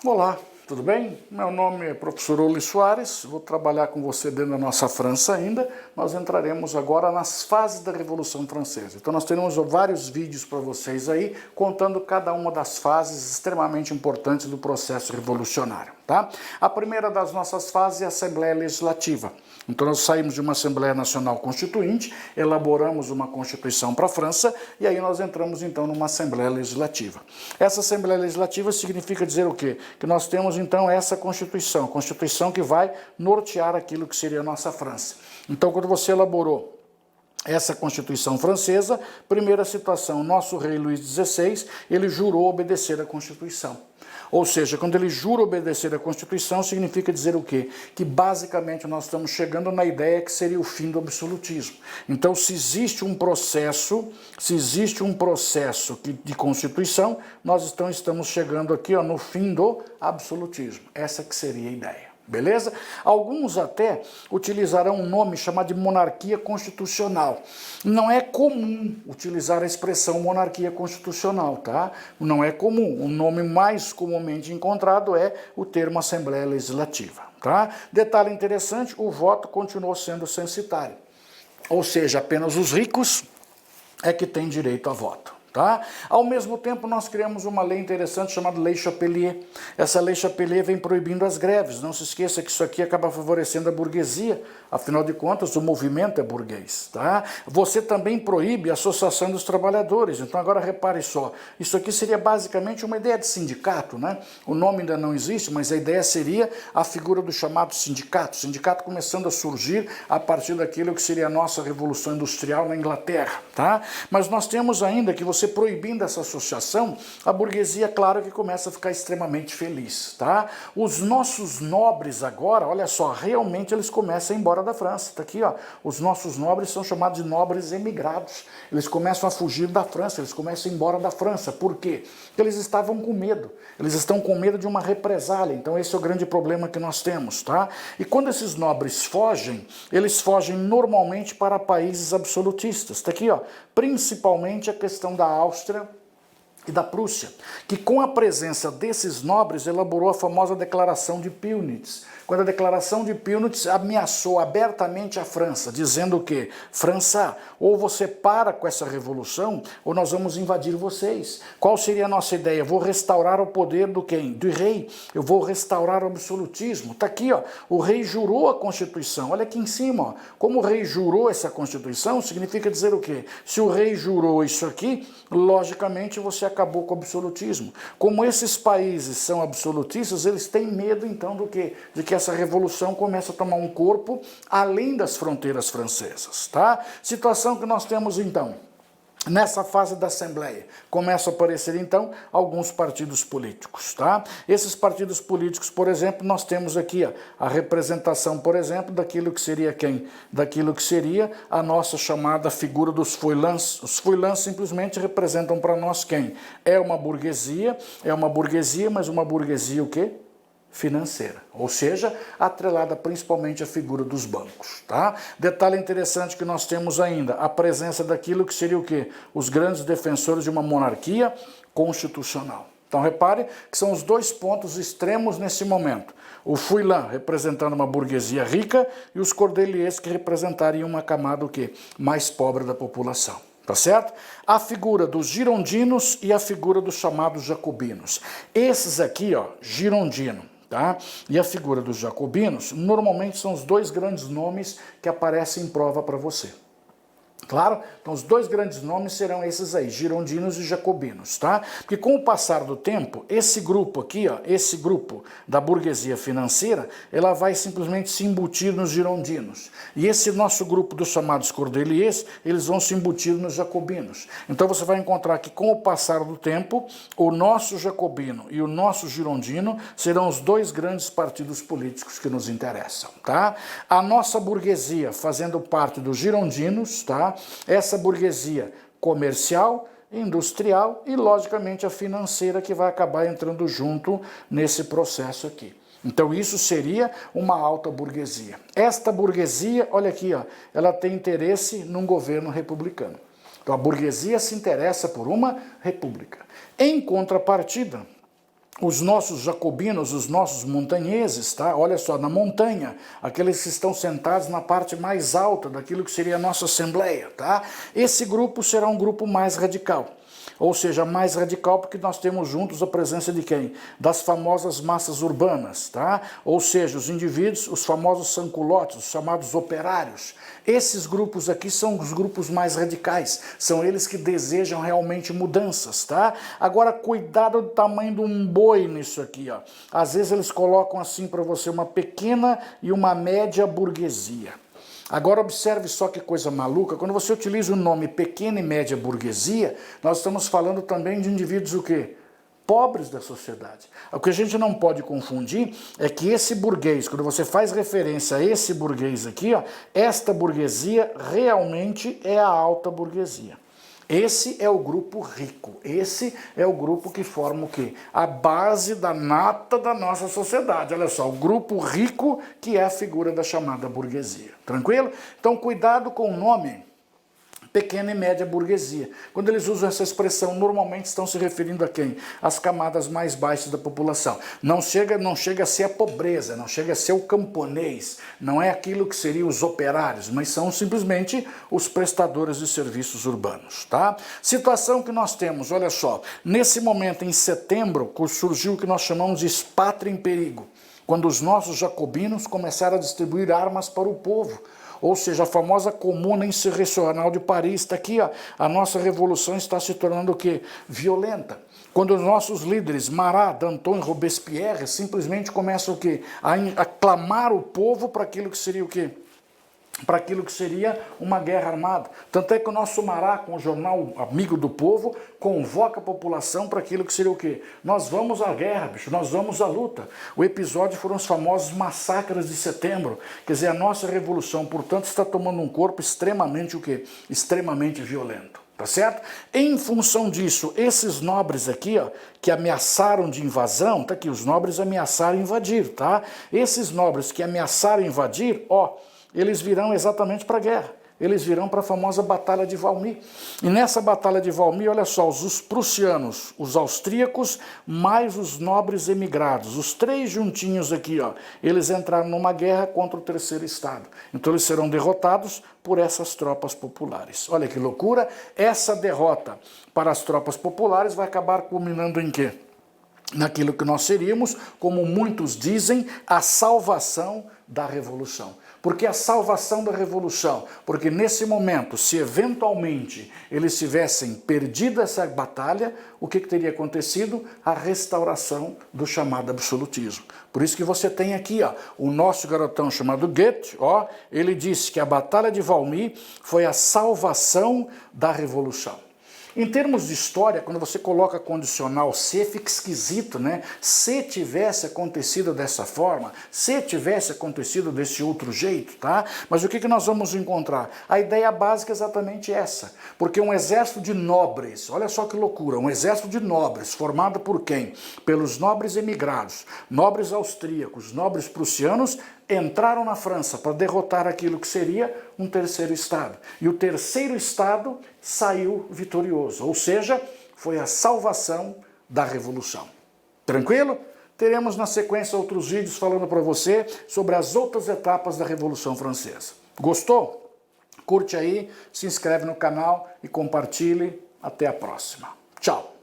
Olá, tudo bem? Meu nome é professor Oli Soares, vou trabalhar com você dentro da nossa França ainda. Nós entraremos agora nas fases da Revolução Francesa. Então nós teremos vários vídeos para vocês aí, contando cada uma das fases extremamente importantes do processo revolucionário, tá? A primeira das nossas fases é a Assembleia Legislativa. Então nós saímos de uma Assembleia Nacional Constituinte, elaboramos uma Constituição para a França e aí nós entramos então numa Assembleia Legislativa. Essa Assembleia Legislativa significa dizer o quê? Que nós temos então essa Constituição, a Constituição que vai nortear aquilo que seria a nossa França. Então quando você elaborou essa Constituição francesa, primeira situação, nosso rei Luís XVI, ele jurou obedecer à Constituição. Ou seja, quando ele jura obedecer à Constituição, significa dizer o quê? Que basicamente nós estamos chegando na ideia que seria o fim do absolutismo. Então, se existe um processo de Constituição, nós estamos chegando aqui no fim do absolutismo. Essa que seria a ideia. Beleza? Alguns até utilizarão um nome chamado de monarquia constitucional. Não é comum utilizar a expressão monarquia constitucional, tá? Não é comum. O nome mais comumente encontrado é o termo Assembleia Legislativa, tá? Detalhe interessante, o voto continuou sendo censitário. Ou seja, apenas os ricos é que têm direito a voto. Tá? Ao mesmo tempo, nós criamos uma lei interessante chamada Lei Chapelier. Essa Lei Chapelier vem proibindo as greves. Não se esqueça que isso aqui acaba favorecendo a burguesia. Afinal de contas, o movimento é burguês. Tá? Você também proíbe a associação dos trabalhadores. Então, agora repare só. Isso aqui seria basicamente uma ideia de sindicato. Né? O nome ainda não existe, mas a ideia seria a figura do chamado sindicato. O sindicato começando a surgir a partir daquilo que seria a nossa Revolução Industrial na Inglaterra. Tá? Mas nós temos ainda que você proibindo essa associação, a burguesia, claro que começa a ficar extremamente feliz, tá? Os nossos nobres agora, olha só, realmente eles começam a ir embora da França, tá aqui, ó, os nossos nobres são chamados de nobres emigrados, eles começam a fugir da França, eles começam a ir embora da França, por quê? Porque eles estavam com medo, eles estão com medo de uma represália, então esse é o grande problema que nós temos, tá? E quando esses nobres fogem, eles fogem normalmente para países absolutistas, tá aqui, ó, principalmente a questão da Áustria e da Prússia, que com a presença desses nobres elaborou a famosa Declaração de Pillnitz, quando a Declaração de Pillnitz ameaçou abertamente a França, dizendo que, França, ou você para com essa revolução, ou nós vamos invadir vocês. Qual seria a nossa ideia? Vou restaurar o poder do quem? Do rei. Eu vou restaurar o absolutismo. Está aqui, ó, o rei jurou a Constituição. Olha aqui em cima, ó. Como o rei jurou essa Constituição, significa dizer o quê? Se o rei jurou isso aqui, logicamente você acabou com o absolutismo. Como esses países são absolutistas, eles têm medo então do quê? De que essa revolução comece a tomar um corpo além das fronteiras francesas, tá? Situação que nós temos então. Nessa fase da Assembleia, começam a aparecer, então, alguns partidos políticos, tá? Esses partidos políticos, por exemplo, nós temos aqui a representação, por exemplo, daquilo que seria quem? Daquilo que seria a nossa chamada figura dos feuillants. Os feuillants simplesmente representam para nós quem? É uma burguesia, mas uma burguesia o quê? Financeira, ou seja, atrelada principalmente à figura dos bancos, tá? Detalhe interessante que nós temos ainda, a presença daquilo que seria o quê? Os grandes defensores de uma monarquia constitucional. Então repare que são os dois pontos extremos nesse momento. O feuillant representando uma burguesia rica e os cordeliers que representariam uma camada o quê? Mais pobre da população. Tá certo? A figura dos girondinos e a figura dos chamados jacobinos. Esses aqui, ó, girondino, tá? E a figura dos jacobinos, normalmente são os dois grandes nomes que aparecem em prova para você. Claro? Então os dois grandes nomes serão esses aí, girondinos e jacobinos, tá? Porque com o passar do tempo, esse grupo aqui, ó, esse grupo da burguesia financeira, ela vai simplesmente se embutir nos girondinos. E esse nosso grupo dos chamados cordeliers, eles vão se embutir nos jacobinos. Então você vai encontrar que com o passar do tempo, o nosso jacobino e o nosso girondino serão os dois grandes partidos políticos que nos interessam, tá? A nossa burguesia fazendo parte dos girondinos, tá? Essa burguesia comercial, industrial e, logicamente, a financeira que vai acabar entrando junto nesse processo aqui. Então isso seria uma alta burguesia. Esta burguesia, olha aqui, ó, ela tem interesse num governo republicano. Então a burguesia se interessa por uma república. Em contrapartida, os nossos jacobinos, os nossos montanheses, tá? Olha só, na montanha, aqueles que estão sentados na parte mais alta daquilo que seria a nossa assembleia, tá? Esse grupo será um grupo mais radical. Ou seja, mais radical porque nós temos juntos a presença de quem? Das famosas massas urbanas, tá? Ou seja, os indivíduos, os famosos sanculotes, os chamados operários. Esses grupos aqui são os grupos mais radicais, são eles que desejam realmente mudanças, tá? Agora, cuidado do tamanho de um boi nisso aqui, ó. Às vezes eles colocam assim para você uma pequena e uma média burguesia. Agora observe só que coisa maluca, quando você utiliza o nome pequena e média burguesia, nós estamos falando também de indivíduos o quê? Pobres da sociedade. O que a gente não pode confundir é que esse burguês, quando você faz referência a esse burguês aqui, ó, esta burguesia realmente é a alta burguesia. Esse é o grupo rico, esse é o grupo que forma o quê? A base da nata da nossa sociedade. Olha só, o grupo rico que é a figura da chamada burguesia. Tranquilo? Então, cuidado com o nome pequena e média burguesia. Quando eles usam essa expressão, normalmente estão se referindo a quem? As camadas mais baixas da população. Não chega a ser a pobreza, não chega a ser o camponês, não é aquilo que seriam os operários, mas são simplesmente os prestadores de serviços urbanos, tá? Situação que nós temos, olha só, nesse momento em setembro surgiu o que nós chamamos de espátria em perigo, quando os nossos jacobinos começaram a distribuir armas para o povo. Ou seja, a famosa Comuna Insurrecional de Paris, está aqui, ó, a nossa revolução está se tornando o quê? Violenta. Quando os nossos líderes, Marat, Danton e Robespierre, simplesmente começam o quê? A clamar o povo para aquilo que seria o quê? Para aquilo que seria uma guerra armada. Tanto é que o nosso Marat, com o jornal Amigo do Povo, convoca a população para aquilo que seria o quê? Nós vamos à guerra, bicho, nós vamos à luta. O episódio foram os famosos massacres de setembro. Quer dizer, a nossa revolução, portanto, está tomando um corpo extremamente o quê? Extremamente violento. Tá certo? Em função disso, esses nobres aqui, ó, que ameaçaram de invasão, tá aqui, os nobres ameaçaram invadir, tá? Esses nobres que ameaçaram invadir, ó, eles virão exatamente para a guerra. Eles virão para a famosa Batalha de Valmy. E nessa Batalha de Valmy, olha só, os prussianos, os austríacos, mais os nobres emigrados, os três juntinhos aqui, ó, eles entraram numa guerra contra o terceiro estado. Então eles serão derrotados por essas tropas populares. Olha que loucura, essa derrota para as tropas populares vai acabar culminando em quê? Naquilo que nós seríamos, como muitos dizem, a salvação da revolução. Por que a salvação da revolução? Porque nesse momento, se eventualmente eles tivessem perdido essa batalha, o que teria acontecido? A restauração do chamado absolutismo. Por isso que você tem aqui, ó, o nosso garotão chamado Goethe, ó, ele disse que a Batalha de Valmy foi a salvação da revolução. Em termos de história, quando você coloca condicional se, fica esquisito, né? Se tivesse acontecido dessa forma, se tivesse acontecido desse outro jeito, tá? Mas o que nós vamos encontrar? A ideia básica é exatamente essa. Porque um exército de nobres, olha só que loucura, um exército de nobres, formado por quem? Pelos nobres emigrados, nobres austríacos, nobres prussianos, entraram na França para derrotar aquilo que seria um terceiro estado. E o terceiro estado saiu vitorioso, ou seja, foi a salvação da revolução. Tranquilo? Teremos na sequência outros vídeos falando para você sobre as outras etapas da Revolução Francesa. Gostou? Curte aí, se inscreve no canal e compartilhe. Até a próxima. Tchau!